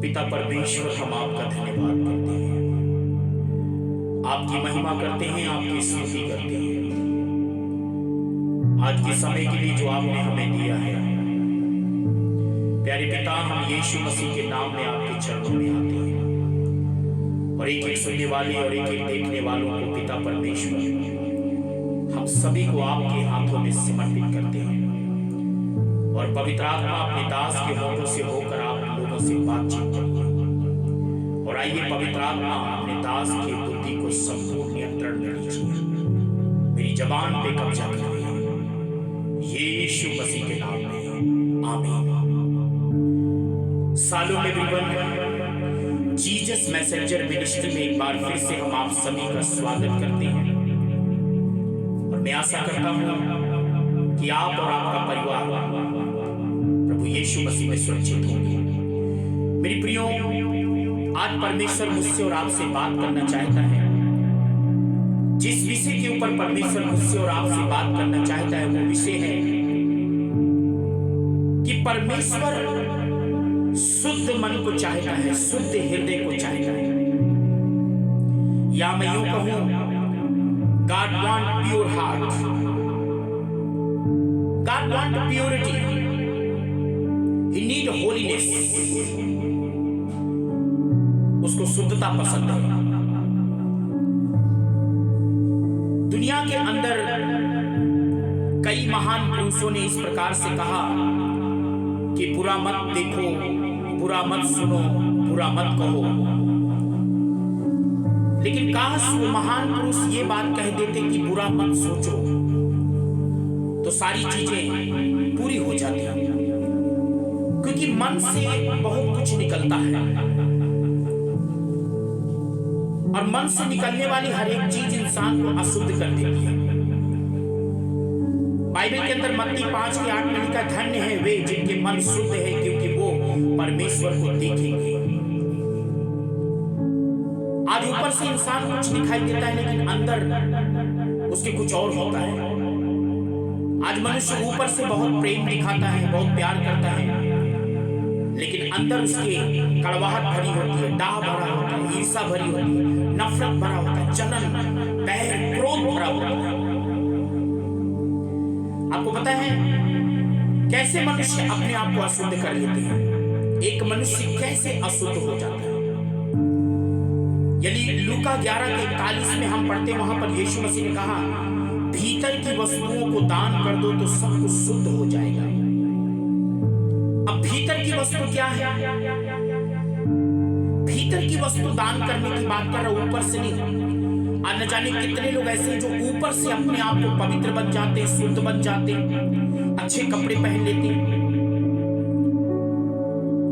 पिता परमेश्वर, हम आपका धन्यवाद करते हैं, आपकी महिमा करते हैं, आपकी स्तुति करते हैं। आज के समय के लिए जो आपने हमें दिया है, प्यारे पिता, हम यीशु मसीह के नाम में आपके चरणों में आते हैं और एक एक सुनने वाले और एक एक देखने वालों को पिता परमेश्वर, हम सभी को आपके हाथों में समर्पित करते हैं और पवित्र आत्मा अपने दास के होठों से होकर आप लोगों से बातचीत करिए। और आइए पवित्र आत्मा अपने दास की बुद्धि को संपूर्ण नियंत्रण में लीजिए, मेरी जबान पे कब्जा करिए, यीशु मसीह के नाम में आमीन। सालों में एवरीवन, जीसस मैसेंजर मिनिस्ट्री में एक बार फिर से हम आप सभी का स्वागत करते हैं और मैं आशा करता हूं कि आप और आपका परिवार प्रभु यीशु मसीह में सुरक्षित होंगे। मेरी प्रियो, आज परमेश्वर मुझसे और आपसे बात करना चाहता है। जिस विषय के ऊपर परमेश्वर मुझसे और आपसे बात करना चाहता है वो विषय है कि परमेश्वर शुद्ध मन को चाहता है, शुद्ध हृदय को चाहता है, या मैं यूं कहूं, God want pure heart, God want purity, He need holiness, उसको शुद्धता पसंद है। दुनिया के अंदर कई महान पुरुषों ने इस प्रकार से कहा कि बुरा मत देखो, बुरा मत सुनो, बुरा मत कहो। लेकिन काश वो महान पुरुष ये बात कह देते कि बुरा मत सोचो, तो सारी चीजें पूरी हो जाती हैं, क्योंकि मन से बहुत कुछ निकलता है और मन से निकलने वाली हर एक चीज इंसान को अशुद्ध कर देती है। बाइबल के अंदर मत्ती 5:8 में लिखा, धन्य है वे जिनके मन शुद्ध है, क्योंकि वो परमेश्वर को देखेंगे। आज ऊपर से इंसान कुछ दिखाई देता है, लेकिन अंदर उसके कुछ और होता है। आज मनुष्य ऊपर से बहुत प्रेम दिखाता है, बहुत प्यार करता है, लेकिन अंदर उसके कड़वाहट भरी होती है, डाह भरा होता है, ईर्ष्या भरी होती है, नफरत भरा होता है, जलन, बैर, क्रोध भरा होता है। आपको पता है कैसे मनुष्य अपने आप को अशुद्ध कर लेते हैं? एक मनुष्य कैसे अशुद्ध हो जाता है? यदि लूका 11:41 में हम पढ़ते हैं, वहां पर यीशु मसीह ने कहा, भीतर की वस्तुओं को दान कर दो तो सब कुछ शुद्ध हो जाएगा। अब भीतर की वस्तु क्या है? भीतर की वस्तु दान करने की बात कर रहा हूं, ऊपर से नहीं। आज न जाने कितने लोग ऐसे हैं जो ऊपर से अपने आप को पवित्र बन जाते हैं, शुद्ध बन जाते हैं, अच्छे कपड़े पहन लेते हैं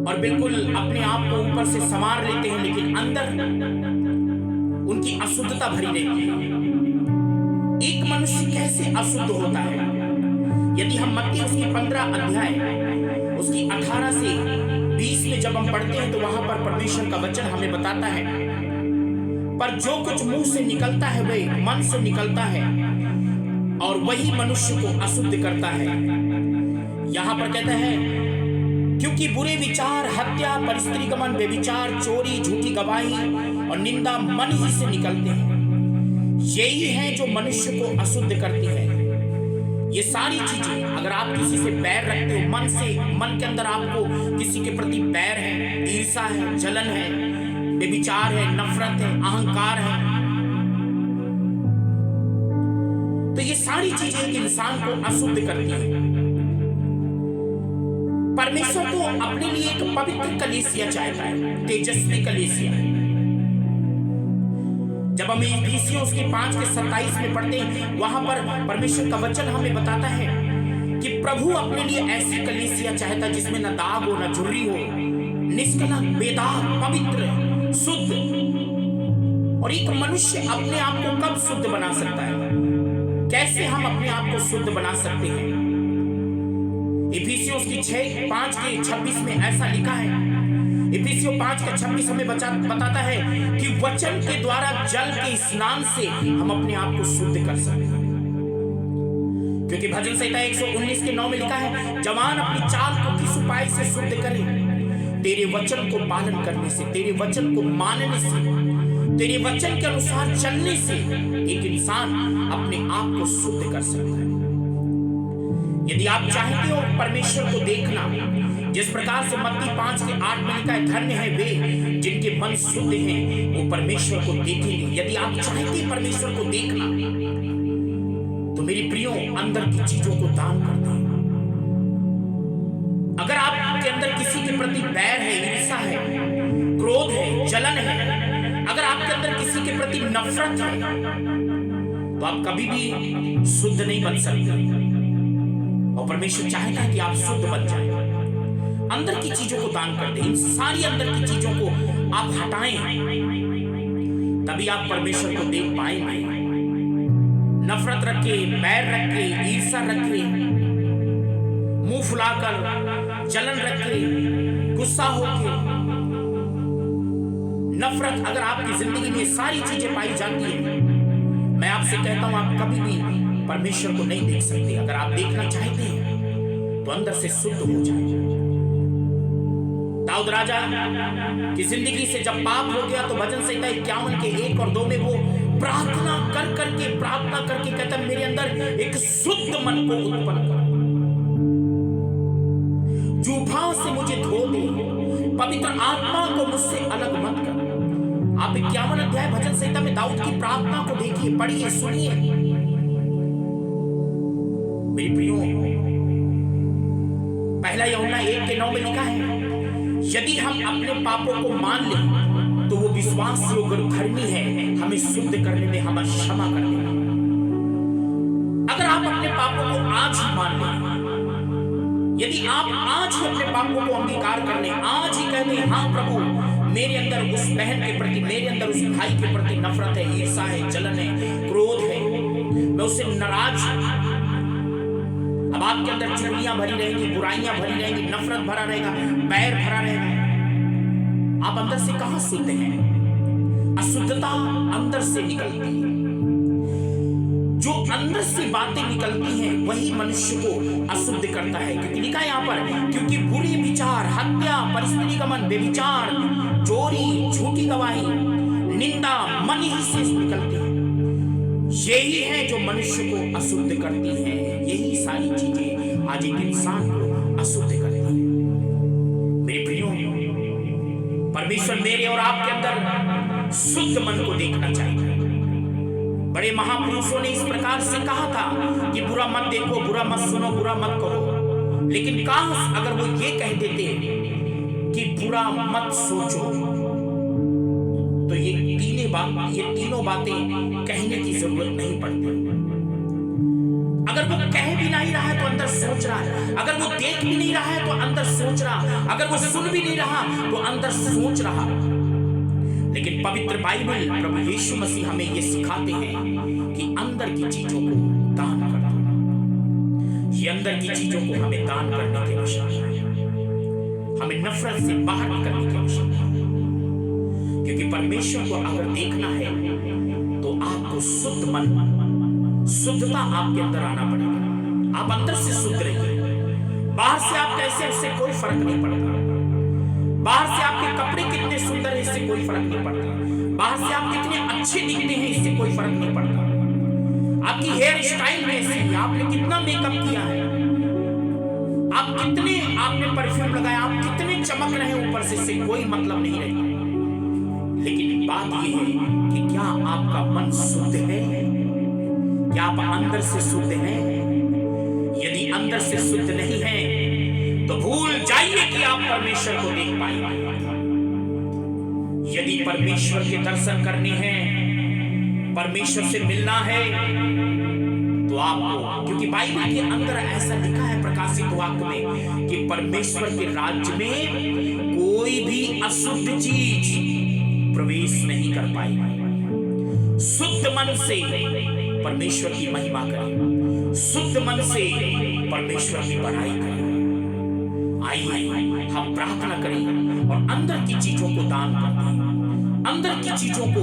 और बिल्कुल अपने आप को ऊपर से संवार लेते हैं, लेकिन अंदर उनकी अशुद्धता भरी रहती है। एक मनुष्य कैसे अशुद्ध होता है? यदि हम मत्ती उसकी 15 अध्याय उसकी 18 से 20 में जब हम पढ़ते हैं, तो वहां पर परमेश्वर का वचन हमें बताता है, पर जो कुछ मुंह से निकलता है वह मन से निकलता है और वही मनुष्य को अशुद्ध करता है। यहां पर कहता है, क्योंकि बुरे विचार, हत्या, परस्त्रीगमन, व्यभिचार, चोरी, झूठी गवाही और निंदा मन ही से निकलते हैं। यही है जो मनुष्य को अशुद्ध करती है। ये सारी चीजें, अगर आप किसी से बैर रखते हो, मन से, मन के अंदर आपको किसी के प्रति बैर है, ईर्ष्या है, जलन है, व्यभिचार है, नफरत है, अहंकार है, तो ये सारी चीजें एक इंसान को अशुद्ध करती है। परमेश्वर तो अपने लिए एक पवित्र कलीसिया चाहता है, तेजस्वी कलीसिया। जब हम इफिसियों उसके 5:27 में पढ़ते हैं, वहां पर परमेश्वर का वचन हमें बताता है कि प्रभु अपने लिए ऐसी कलीसिया चाहता है जिसमें न दाग हो, न झुर्री हो, निष्कलंक, बेदाग, पवित्र, शुद्ध। और एक मनुष्य अपने आप को कब शुद्ध बना सकता है? कैसे हम अपने आप को शुद्ध बना सकते हैं? इफिसियों की 5:26 में ऐसा लिखा है, इफिसियों 5:26 हमें बताता है कि वचन के द्वारा जल के स्नान से हम अपने आप को शुद्ध कर सकते हैं। क्योंकि भजन संहिता 119:9 में लिखा है, जवान अपनी चाल को किस उपाय से शुद्ध करे, तेरे वचन को पालन करने से, तेरे वचन को मानने से, तेरे वचन के अनुसार चलने से एक इंसान अपने आप को शुद्ध कर सकता है। यदि आप चाहते हो परमेश्वर को देखना, जिस प्रकार से मत्ती 5:8 में लिखा है, धन्य है वे जिनके मन शुद्ध हैं, वो परमेश्वर को देखेंगे। यदि आप चाहते हैं परमेश्वर को देखना, तो मेरी प्रियो अंदर की चीजों को दान कर दें। अगर आपके अंदर किसी के प्रति बैर है, ईर्ष्या है, क्रोध है, जलन है, अगर आपके अंदर किसी के प्रति नफरत है, तो आप कभी भी शुद्ध नहीं बन सकते। और परमेश्वर चाहता है कि आप शुद्ध बन जाएं। अंदर की चीजों को दान कर दें। इन सारी अंदर की चीजों को आप हटाएं, तभी आप परमेश्वर को देख पाएंगे। नफरत रखे, बैर रखे, ईर्ष्या रखे, मुंह फुलाकर, जलन रखे, गुस्सा होके, नफरत अगर आपकी जिंदगी में सारी चीजें पाई जाती है, मैं आपसे कहता हूं आप कभी भी परमेश्वर को नहीं देख सकते। अगर आप देखना चाहते हैं तो अंदर से शुद्ध हो जाए। दाऊद राजा की जिंदगी से जब पाप हो गया तो भजन संहिता 51 के 1 और 2 में वो प्रार्थना करके कहता, मेरे अंदर एक शुद्ध मन को उत्पन्न कर, जूफा से मुझे धो दे, पवित्र आत्मा को मुझसे अलग मत कर। आप 51 अध्याय भजन संहिता में दाऊद की प्रार्थना को देखिए, पढ़िए, सुनिए। मेरी प्रियो, पहला यूहन्ना 1:9 में लिखा है, यदि हम अपने पापों को मान लें तो वो विश्वास योग्य और धर्मी है, हमें शुद्ध करने में हमें क्षमा कर देगा। अगर आप अपने पापों को आज ही मान लें, यदि आप आज ही अपने पापों को अंगीकार कर लें, आज ही कह दें, हाँ प्रभु, मेरे अंदर उस बहन के प्रति, मेरे अंदर उस भाई के प्रति नफरत है, ईर्ष्या है, जलन है, क्रोध है, मैं उससे नाराज हूं। अब आपके अंदर चुगलियां भरी रहेंगी, बुराइयां भरी रहेंगी, नफरत भरा रहेगा, बैर भरा रहेगा। आप अंदर से कहां शुद्ध हैं? अशुद्धता अंदर से निकलती है। जो अंदर से बातें निकलती हैं वही मनुष्य को अशुद्ध करता है। क्योंकि लिखा है यहां पर, क्योंकि बुरे विचार, हत्या, परस्त्री गमन, व्यभिचार, चोरी, झूठी गवाही, निंदा मन ही से निकलती है। यही है जो मनुष्य को अशुद्ध करती है। यही सारी चीजें आज एक इंसान को अशुद्ध करती है। मेरे प्रियो, परमेश्वर मेरे और आपके अंदर शुद्ध मन को देखना चाहिए। बड़े महापुरुषों ने इस प्रकार से कहा था कि बुरा मत देखो, बुरा मत सुनो, बुरा मत कहो। लेकिन काश अगर वो ये कह देते कि बुरा मत सोचो, तो ये तीनों बातें कहने की जरूरत नहीं पड़ती। अगर वो कह भी नहीं रहा है तो अंदर सोच रहा है, अगर वो देख भी नहीं रहा है तो अंदर सोच रहा, अगर वो सुन भी नहीं रहा तो अंदर सोच रहा। लेकिन पवित्र बाइबल प्रभु यीशु मसीह हमें ये सिखाते हैं कि अंदर की चीजों को दान करना। ये अंदर की चीजों को हमें दान करने की आवश्यकता है। हमें नफरत से बाहर निकलने की आवश्यकता है। क्योंकि परमेश्वर को अगर देखना है तो आपको शुद्ध मन, शुद्धता आपके अंदर आना पड़ेगा। आप अंदर से शुद्ध रहिए। बाहर से आप कैसे, इससे कोई फर्क नहीं पड़ता। बाहर से आपके कपड़े कितने सुंदर हैं, इससे कोई फर्क नहीं पड़ता। बाहर से आप कितने अच्छे दिखते हैं, इससे कोई फर्क नहीं पड़ता। आपकी हेयर स्टाइल कैसी है, आपने कितना मेकअप किया है, आप कितने आपने परफ्यूम लगाया, आप कितने चमक रहे हैं ऊपर से, इससे कोई मतलब नहीं रहेगा। लेकिन बात यह है कि क्या आपका मन शुद्ध है? क्या आप अंदर से शुद्ध हैं? यदि अंदर से शुद्ध नहीं है तो भूल जाइए कि आप परमेश्वर को देख पाएंगे। यदि परमेश्वर के दर्शन करने हैं, परमेश्वर से मिलना है, तो आपको, क्योंकि बाइबल के अंदर ऐसा लिखा है प्रकाशित वाक्य में कि परमेश्वर के राज्य में कोई भी अशुद्ध चीज प्रवेश नहीं कर पाएगी। शुद्ध मन से परमेश्वर की महिमा करें, शुद्ध मन से परमेश्वर की बड़ाई करें। आइए हम प्रार्थना करें और अंदर की चीजों को दान करें, अंदर की चीजों को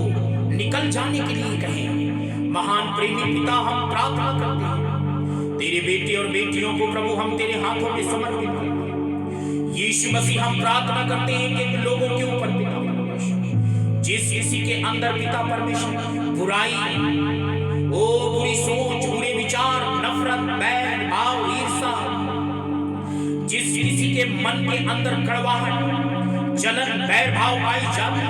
निकल जाने के लिए कहें। महान प्रेमी पिता, हम प्रार्थना करते हैं, तेरे बेटे और बेटियों को प्रभु हम तेरे हाथों में समर्पित करते हैं। यीशु मसीह हम प्रार्थना करते हैं कि लोगों के ऊपर पिता परमेश्वर, जिस किसी के अंदर पिता परमेश्वर बुराई, ओ बुरी सोच, बुरे विचार, नफरत, बैर भाव, ईर्ष्या, जिस किसी के मन के अंदर कड़वाहट, जलन, बैर भाव पाई जाती,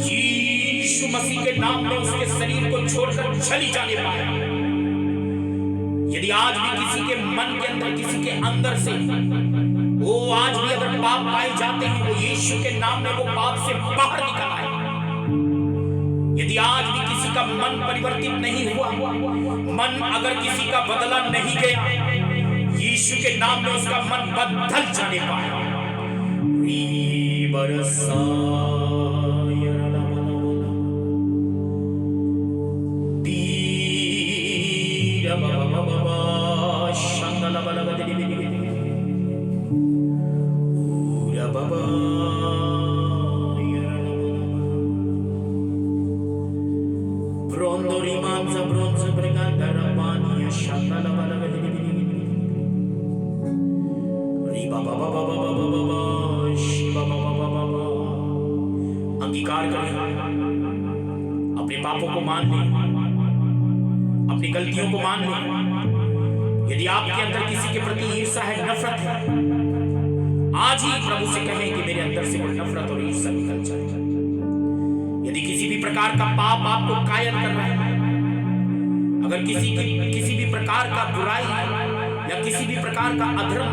यीशु मसीह के नाम में उसके शरीर को छोड़कर चली जाने पाए। यदि आज भी किसी के मन के अंदर, किसी के अंदर से वो आज भी अगर पाप पाए जाते हैं, वो यीशु के नाम में वो पाप से बाहर निकल आए। यदि आज भी किसी का मन परिवर्तित नहीं हुआ, मन अगर किसी का बदला नहीं गया, यीशु के नाम में उसका मन बदल जाने पाए। अंगीकार करें, अपने पापों को मान लें, अपनी गलतियों को मान लें। यदि आपके अंदर किसी के प्रति ईर्ष्या है, नफरत है, आज ही प्रभु से कहें कि मेरे अंदर से वो नफरत और ईर्ष्या निकल जाए। यदि किसी भी प्रकार का पाप आपको कायल कर रहा है, अगर किसी भी प्रकार का बुराई या किसी भी प्रकार का अधर्म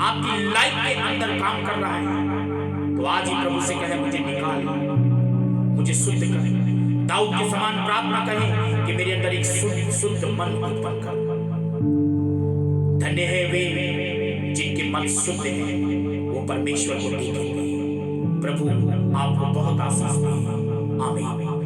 आपकी लाइफ के अंदर काम कर रहा है, तो आज ही प्रभु से कहें मुझे निकाल, मुझे शुद्ध कर। दाऊद के समान प्रार्थना कहें कि मेरे अंदर एक शुद्ध मन उत्पन्न कर। धन्य है वे जिनके मन शुद्ध है, वो परमेश्वर को देखेंगे। प्रभु आपको बहुत आशीष दे। आमीन।